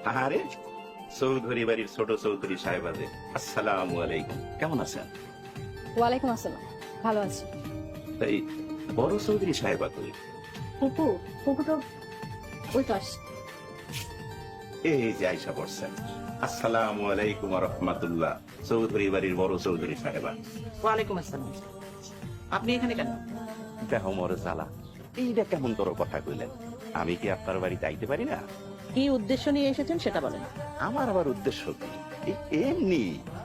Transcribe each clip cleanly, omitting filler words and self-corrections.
আরে চৌধুরী বাড়ির ছোট চৌধুরী সাহেবাজে, আসসালামু আলাইকুম, কেমন আছেন? ওয়ালাইকুম আসসালাম, ভালো আছি। এই বড় চৌধুরী সাহেবা কই? ফুপু ফুপু তো ওই তো আসছে। এই যে আইসা পড়ছেন। আসসালামু আলাইকুম ওয়া রাহমাতুল্লাহ, চৌধুরী বাড়ির বড় চৌধুরী সাহেবা। ওয়ালাইকুম আসসালাম। আপনি এখানে কেন? দেখো মোর জ্বালা, এইটা কেমন তোর কথা কইলেন? আমি কি আপনার বাড়িতে আইতে পারি না? কি উদ্দেশ্য নিয়ে এসেছেন সেটা বলেন। আমার আবার উদ্দেশ্য কি? এমনি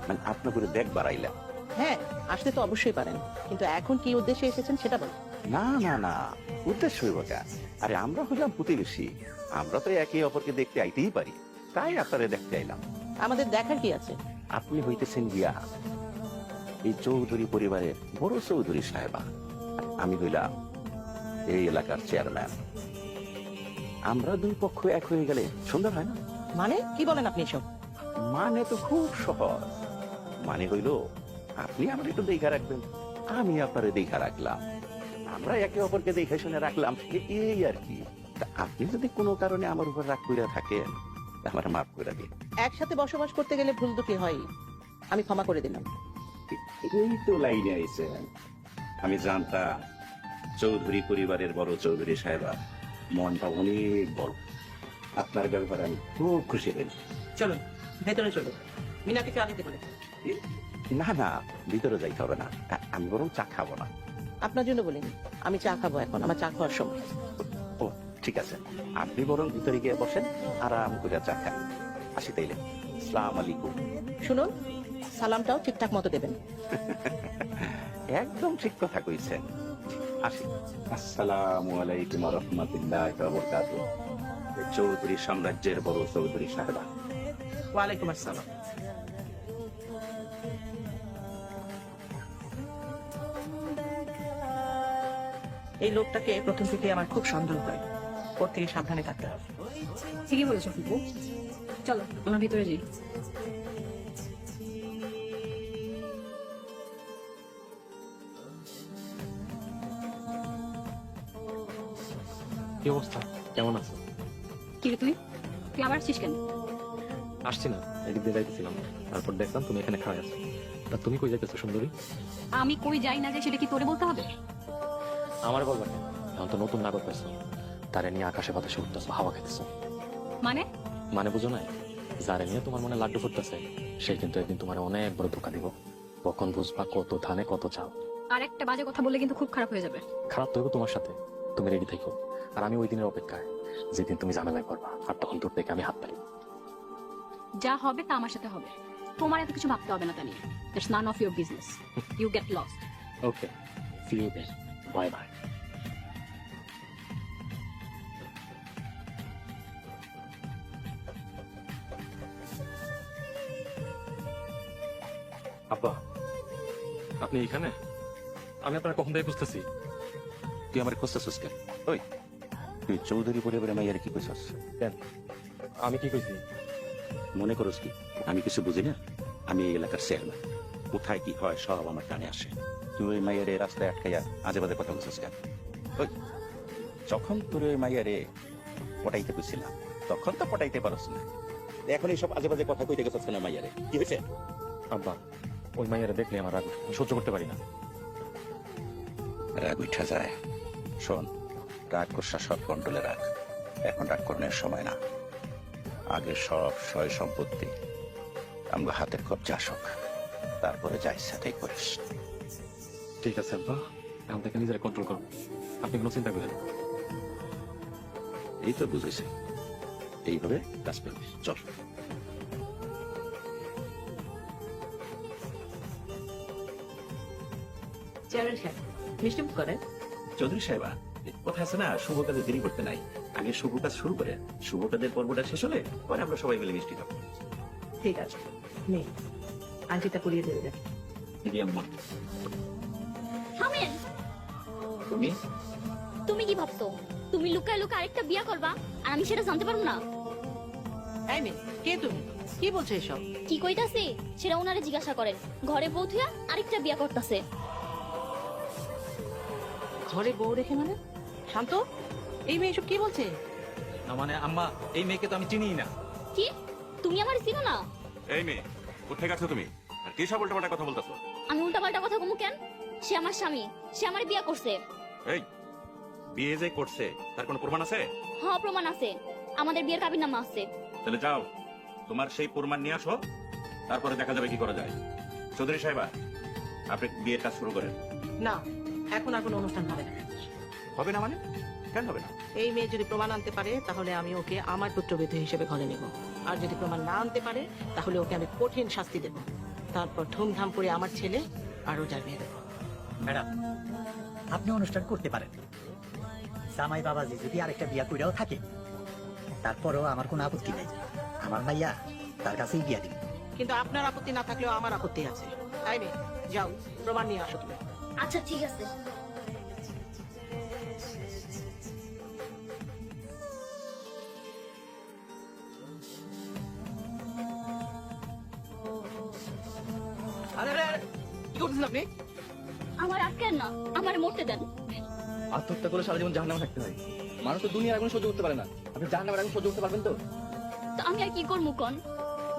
মানে আপনার করে দেখ বাড়াইলাম। হ্যাঁ, আসতে তো অবশ্যই পারেন, কিন্তু এখন কি উদ্দেশ্যে এসেছেন সেটা বলেন। না না না, উদ্দেশ্য হইব কেন? আরে আমরা হইলাম প্রতিবেশী, আমরা তো একে অপরকে দেখতে আইতেই পারি, তাই আপনারে দেখতে আইলাম। আমাদের দেখার কি আছে? আপনি হইতেছেন গিয়া এই চৌধুরী পরিবারের বড় চৌধুরী সাহেবা, আমি হইলাম এই এলাকার চেয়ারম্যান। আমরা দুই পক্ষ এক হয়ে গেলে সুন্দর হয় না? মানে কি বলেন আপনি সব? মানে তো খুব সহজ। মানে হইল আপনি আমার একটু দেখা রাখবেন, আমি আপনারে দেখা রাখলাম, আমরা একে অপরকে দেখে শুনে রাখলাম, এই আর কি। তা আপনি যদি কোনো কারণে আমার উপর রাগ কইরা থাকেন, আমার মাফ করে দিন। একসাথে বসবাস করতে গেলে ভুল দুটি হয়, আমি ক্ষমা করে দিলাম। এই তো লাইনে আইছেন। আমি জানতাম চৌধুরী পরিবারের বড় চৌধুরী সাহেবা মনটা অনেক বড়। আপনার ব্যাপারে আমি খুব খুশি হয়েছি। চলুন ভেতরে চলুন, মিনাকে চা দিতে বলেন। না না, ভিতরে যাইতে হবে না, আমি বরং চা খাবো না। আপনার জন্য বলিনি, আমি চা খাবো এখন, আমার চা খাওয়ার সময়। ও ঠিক আছে, আপনি বরং ভিতরে গিয়ে বসেন, আরাম করে চা খান। আসি তাইলে, আসসালামু আলাইকুম। শুনুন, সালামটাও ঠিকঠাক মতো দেবেন। একদম ঠিক কথা কইছেন। আসি, আসসালামু আলাইকুম ওয়া রাহমাতুল্লাহি ওয়া বারাকাতুহু। চৌধুরী সাম্রাজ্যের বড় চৌধুরী সাহেবা। ওয়ালাইকুম আসসালাম। এই লোকটাকে প্রথম থেকে আমার খুব সন্দেহ হয়, ওর থেকে সাবধানে থাকতে হবে। ঠিকই বলেছো ফুপু, চলো আমরা ভিতরে যাই। কি অবস্থা, কেমন আছো? কি রে তুই তুই আবার আসছিস কেন? আসছি না, এদিক দিয়ে যাইতেছিলাম, তারপর দেখলাম তুমি এখানে খাওয়া আছো। তা তুমি কই যাইতেছো সুন্দরী? আমি কই যাই না যাই সেটা কি তোরে বলতে হবে? আমার বলবা কেন? এখন তো নতুন নাগর পাইছো, তারে নিয়ে আকাশে বাতাসে উঠতেছো, হাওয়া খেতেছো। মানে মানে বুঝো নাই? যারে নিয়ে তোমার মনে লাড্ডু ফুটতেছে, সে কিন্তু একদিন তোমার অনেক বড় ধোকা দিব। কখন বুঝবা কত ধানে কত চাও। আর একটা বাজে কথা বললে কিন্তু খুব খারাপ হয়ে যাবে। খারাপ তো হইব তোমার সাথে, তুমি রেডি থাকো। আর আমি ওই দিনের অপেক্ষায়, যেদিন তুমি ঝামেলায় পড়বা, আর তখন দূর থেকে আমি হাত পারি। যা হবে তা আমার সাথে হবে, তোমার এত কিছু ভাবতে হবে না তা নিয়ে। That's none of your business, you get lost. Okay, see you then, bye bye. আব্বা, আপনি এখানে? আমি আপনার কখন থেকে বুঝতেছি। তুই আমার খুঁজতেছিস কেন? ওই তুই চৌধুরী পরিবারের মাইয়ারে কি কইছস? কেন? আমি কি কইছি? মনে করস কি আমি কিছু বুঝি না? আমি এই এলাকার চেয়ারম্যান, কোথায় কি হয় সব আমার কানে আসে। তুই ওই মাইয়ারে রাস্তায় আটকাইয়া আজে বাজে কথা বলছিস কেন? ওই যখন তোর ওই মাইয়ারে পটাইতে কইছিলাম, তখন তো পটাইতে পারস না, এখন এইসব আজে বাজে কথা কইতে গেছিস কেন মাইয়ারে? কি হয়েছে? আব্বা, ওই মাইয়ারা দেখলে আমার রাগ উঠে, আমি সহ্য করতে পারি না। রাগ উঠা যায়। শোন, রাগ গোসা সব কন্ট্রোলে রাখ, এখন রাগ করানোর সময় না। আগে সব সয় সম্পত্তি আমরা হাতের কবজা আসুক, তারপরে যা ইচ্ছা তাই করিস। ঠিক আছে আব্বা, এখন থেকে নিজেরা কন্ট্রোল করো, আপনি কোনো চিন্তা করেন না। এই তো বুঝেছি, এইভাবে কাজ করবি, চল। চেয়ারম্যান সাহেব, মিষ্টি মুখ করেন। চৌধুরী সাহেবা, কথা আছে না, শুভ কাজে দেরি করতে নাই, আগে শুভ কাজ শুরু করে শুভ কাজের পর্বটা শেষ হলে পরে আমরা সবাই মিলে মিষ্টি খাবো। ঠিক আছে, নেই আংটিটা পরিয়ে দেবে। থামেন। তুমি তুমি কি ভাবছো তুমি লুকায় লুকায় আরেকটা বিয়া করবা আর আমি সেটা জানতে পারবো না? এই মেয়ে, কে তুমি? কি বলছো এসব? কি কইতাছি সেটা ওনারে জিজ্ঞাসা করেন। ঘরে বউ থুয়া আরেকটা বিয়া করতেছে। ঘরে বউ রেখে মানে? শান্ত, এই মেয়ে এসব কি বলছে? না মানে আম্মা, এই মেয়েকে তো আমি চিনি না। কি তুমি আমার চিনো না? এই মেয়ে কোথায় গেছো তুমি আর কি সব উল্টাপাল্টা কথা বলতেছো? আমি উল্টাপাল্টা কথা কমু কেন? সে আমার স্বামী, সে আমার বিয়ে করছে। এই বিয়ে যে করছে তার কোনো প্রমাণ আছে? হ্যাঁ প্রমাণ আছে, আমাদের বিয়ের কাবিননামা আছে। তাহলে যাও তোমার সেই প্রমাণ নিয়ে আসো, তারপরে দেখা যাবে কি করা যায়। চৌধুরী সাহেবা, আপনি বিয়ের কাজ শুরু করেন। না, এখন আর কোনো অনুষ্ঠান হবে না। হবে না মানে? কেন হবে না? এই মেয়ে যদি প্রমাণ আনতে পারে তাহলে আমি ওকে আমার পুত্রবধূ হিসেবে ঘরে নেব, আর যদি প্রমাণ না আনতে পারে তাহলে ওকে আমি কঠিন শাস্তি দেব। তারপর ধুমধাম করে আমার ছেলে আর রোজার বিয়ে দেবো। ম্যাডাম, আপনি অনুষ্ঠান করতে পারেন। জামাই বাবাজি যদি আরেকটা বিয়া কইরাও থাকে, তারপরও আমার কোনো আপত্তি নেই। আমার মাইয়া তার কাছেই বিয়া দিন। কিন্তু আপনার আপত্তি না থাকলেও আমার আপত্তি আছে। তাই মেয়ে, যাও প্রমাণ নিয়ে আসো তুমি। আচ্ছা ঠিক আছে। কি করতেছেন আপনি? আমার আটকেন না, আমার মরতে দেন। আত্মহত্যা করে সারা জীবন জাহান্নামে থাকতে হয়। মানুষ তো দুনিয়ার আগুন সহ্য করতে পারে না, আপনি জাহান্নামের আগুন সহ্য করতে পারবেন তো? তো আমি আর কি করবো কন?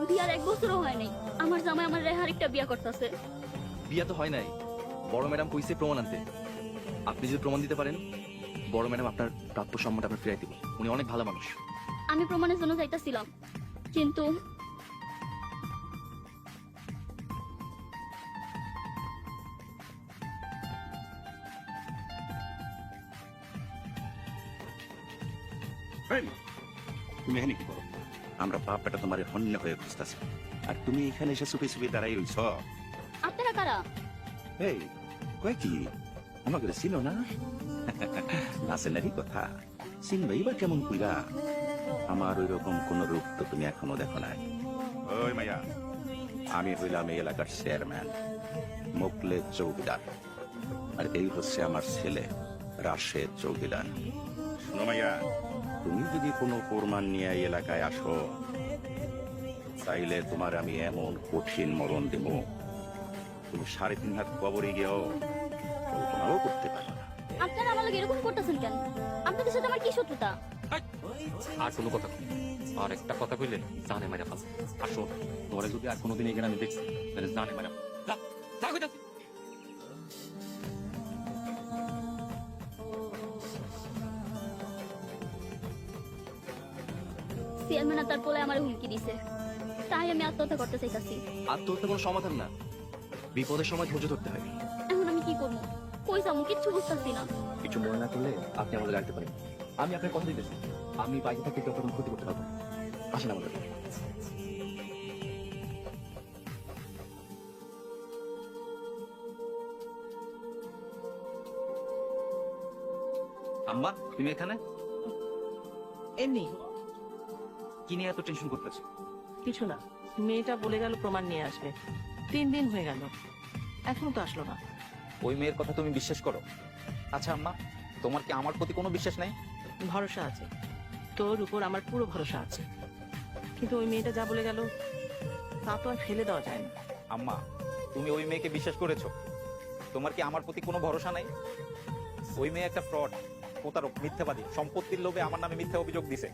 বিয়ার 1 বছরও হয় নাই, আমার জামাই আমার রেহার একটা বিয়া করতেছে। বিয়া তো হয় নাই, বড় ম্যাডাম কইছে প্রমাণ আনতে। আপনি যদি প্রমাণ দিতে পারেন, বড় ম্যাডাম আপনার প্রাপ্য সম্মানটা আপনার ফিরাই দিব। উনি অনেক ভালো মানুষ। আমি প্রমাণের জন্য যাইতাছিলাম, কিন্তু এই, তুমি এখানে কি করো? আমরা বাপ বেটা তোমার হন্য হয়ে খুঁজতেছি, আর তুমি এখানে এসে চুপি চুপি দাঁড়াই রইছ। আপনারা কারা? এই কয় কি আমাকে ছিল না? নাচেনারই কথা চিনবাই বা কেমন কইরা? আমার ওই রকম কোন রূপ তো তুমি এখনো দেখো নাই। ওই মাইয়া, আমি হইলাম এই এলাকার চেয়ারম্যান মোকলে চৌকিদার, আর এই হচ্ছে আমার ছেলে রাশেদ চৌকিদার। শোনো মাইয়া, তুমি যদি কোনো প্রমাণ নিয়ে এই এলাকায় আসো, তাইলে তোমার আমি এমন কঠিন মরণ দেব, তুমি 3.5 হাত কবরে গিয়েও কল্পনাও করতে পারো না। আপনারা আমার লগে এরকম করতেছেন কেন? আপনাদের সাথে আমার কি শত্রুতা? আর কোনো কথা কই। আর একটা কথা কইলে জানে মারা ফাস। আসো, তোরে যদি আর কোনোদিন এখানে আমি দেখছি, তাহলে জানে মারা। যা, যা কইতাছি। চেয়ারম্যান আর তার পোলে আমার হুমকি দিছে, তাই আমি আত্মহত্যা করতে চাইতাছি। আত্মহত্যা কোনো সমাধান না, বিপদের সময় ধৈর্য ধরতে হয়। এখন আমি কি করবো? কই যাবো কিচ্ছু বুঝতেছি না। কিছু মনে না করলে আপনি আমাদের রাখতে পারেন। আমি আপনার কথা দিতেছি, আমি বাইরে থেকে কেউ কোনো ক্ষতি করতে পারবো না। আসেন আমাদের। আম্মা, তুমি এখানে এমনি কি নিয়ে এত টেনশন করতেছো? কিছু না, মেয়েটা বলে গেল প্রমাণ নিয়ে আসবে। 3 দিন হয়ে গেল, এখনো তো আসলো না। ওই মেয়ের কথা তুমি বিশ্বাস করো? আচ্ছা আম্মা, তোমার কি আমার প্রতি কোনো বিশ্বাস নেই? ভরসা আছে, তোর উপর আমার পুরো ভরসা আছে, কিন্তু ওই মেয়েটা যা বলে গেল তা তো আর ফেলে দেওয়া যায় না। আম্মা, তুমি ওই মেয়েকে বিশ্বাস করেছো? তোমার কি আমার প্রতি কোনো ভরসা নাই? ওই মেয়ে একটা ফ্রড, প্রতারক, মিথ্যাবাদী, সম্পত্তির লোভে আমার নামে মিথ্যা অভিযোগ দিছে।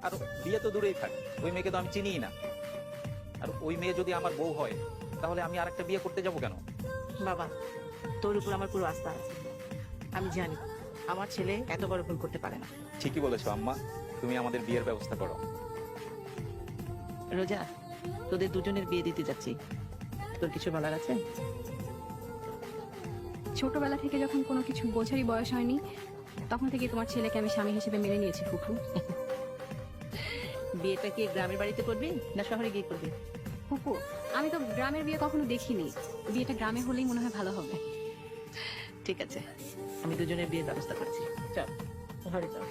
আর বিয়ে তো দূরেই থাক, ওই মেয়েকে তো আমি চিনিই না। আর ওই মেয়ে যদি আমার বউ হয়, তাহলে আমি আরেকটা বিয়ে করতে যাব কেন? বাবা, তোর উপর আমার পুরো আস্থা আছে। আমি জানি আমার ছেলে এত বড় ভুল করতে পারে না। ঠিকই বলেছো আম্মা, তুমি আমাদের বিয়ের ব্যবস্থা করো। রোজা, তোদের দুজনের বিয়ে দিতে যাচ্ছি, তোর কিছু বলার আছে? ছোটবেলা থেকে যখন কোনো কিছু বোঝারই বয়স হয়নি, তখন থেকে তোমার ছেলেকে আমি স্বামী হিসেবে মেনে নিয়েছি ফুফু। বিয়েটা কি গ্রামের বাড়িতে করবি না শহরে গিয়ে করবি? ফুফু, আমি তো গ্রামের বিয়ে কখনো দেখিনি, বিয়েটা গ্রামে হলেই মনে হয় ভালো হবে। ঠিক আছে, আমি দুজনের বিয়ের ব্যবস্থা করছি। চল ঘরে যাও।